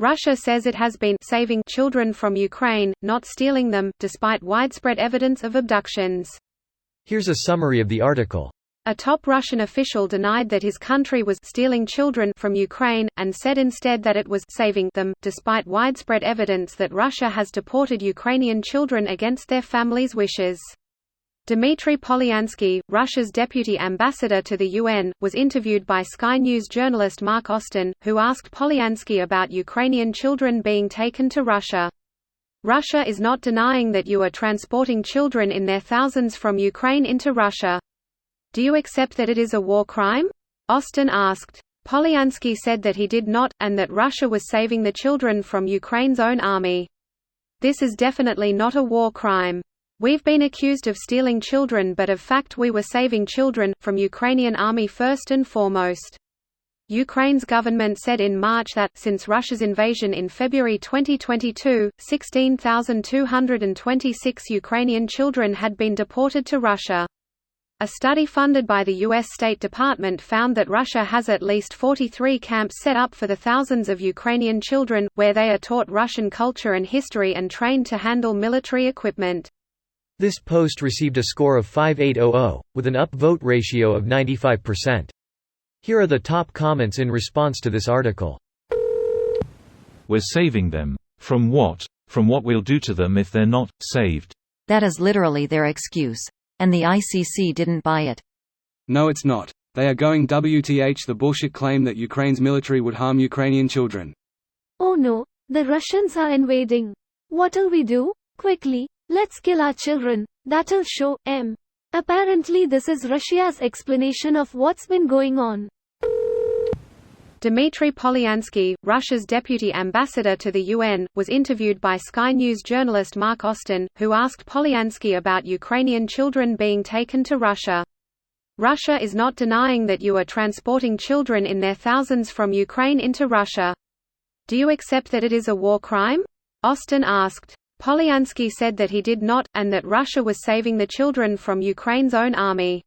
Russia says it has been saving children from Ukraine, not stealing them, despite widespread evidence of abductions. Here's a summary of the article. A top Russian official denied that his country was stealing children from Ukraine, and said instead that it was saving them, despite widespread evidence that Russia has deported Ukrainian children against their families' wishes. Dmitry Polyansky, Russia's deputy ambassador to the UN, was interviewed by Sky News journalist Mark Austin, who asked Polyansky about Ukrainian children being taken to Russia. Russia is not denying that you are transporting children in their thousands from Ukraine into Russia. Do you accept that it is a war crime? Austin asked. Polyansky said that he did not, and that Russia was saving the children from Ukraine's own army. This is definitely not a war crime. We've been accused of stealing children, but of fact we were saving children, from Ukrainian army first and foremost. Ukraine's government said in March that, since Russia's invasion in February 2022, 16,226 Ukrainian children had been deported to Russia. A study funded by the U.S. State Department found that Russia has at least 43 camps set up for the thousands of Ukrainian children, where they are taught Russian culture and history and trained to handle military equipment. This post received a score of 5800, with an upvote ratio of 95%. Here are the top comments in response to this article. We're saving them. From what? From what we'll do to them if they're not saved. That is literally their excuse. And the ICC didn't buy it. No, it's not. They are going WTH the bullshit claim that Ukraine's military would harm Ukrainian children. Oh no, the Russians are invading. What'll we do? Quickly, let's kill our children. That'll show them. Apparently this is Russia's explanation of what's been going on. Dmitry Polyansky, Russia's deputy ambassador to the UN, was interviewed by Sky News journalist Mark Austin, who asked Polyansky about Ukrainian children being taken to Russia. Russia is not denying that you are transporting children in their thousands from Ukraine into Russia. Do you accept that it is a war crime? Austin asked. Polyansky said that he did not, and that Russia was saving the children from Ukraine's own army.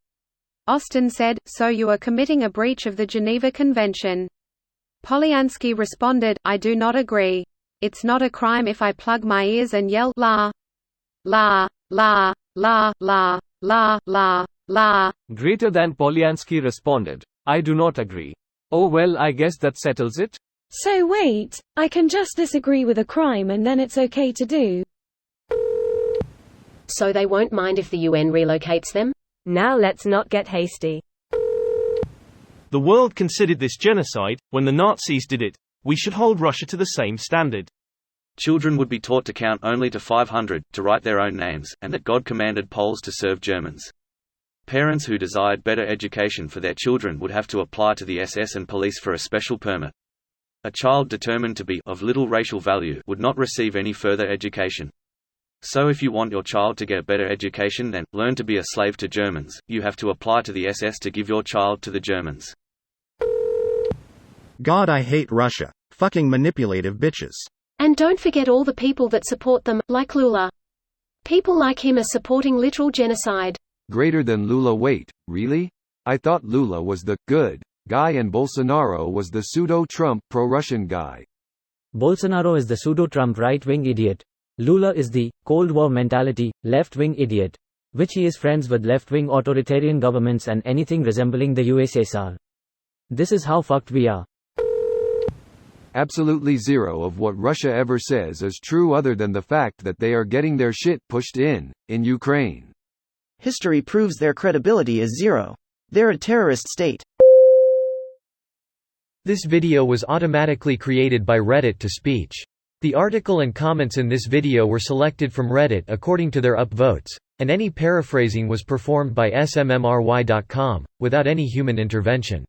Austin said, "So you are committing a breach of the Geneva Convention." Polyansky responded, "I do not agree. It's not a crime if I plug my ears and yell la, la, la, la, la, la, la, la." Greater than Polyansky responded, "I do not agree. Oh well, I guess that settles it." So wait, I can just disagree with a crime and then it's okay to do. So they won't mind if the UN relocates them? Now let's not get hasty. The world considered this genocide, when the Nazis did it. We should hold Russia to the same standard. Children would be taught to count only to 500, to write their own names, and that God commanded Poles to serve Germans. Parents who desired better education for their children would have to apply to the SS and police for a special permit. A child determined to be of little racial value would not receive any further education. So if you want your child to get better education than learn to be a slave to Germans, you have to apply to the SS to give your child to the Germans. God, I hate Russia. Fucking manipulative bitches. And don't forget all the people that support them, like Lula. People like him are supporting literal genocide. Greater than Lula. Wait, really? I thought Lula was the good guy and Bolsonaro was the pseudo-Trump pro-Russian guy. Bolsonaro is the pseudo-Trump right-wing idiot. Lula is the Cold War mentality, left-wing idiot. Which he is friends with left-wing authoritarian governments and anything resembling the USSR. This is how fucked we are. Absolutely zero of what Russia ever says is true other than the fact that they are getting their shit pushed in Ukraine. History proves their credibility is zero. They're a terrorist state. This video was automatically created by Reddit to speech. The article and comments in this video were selected from Reddit according to their upvotes, and any paraphrasing was performed by smmry.com, without any human intervention.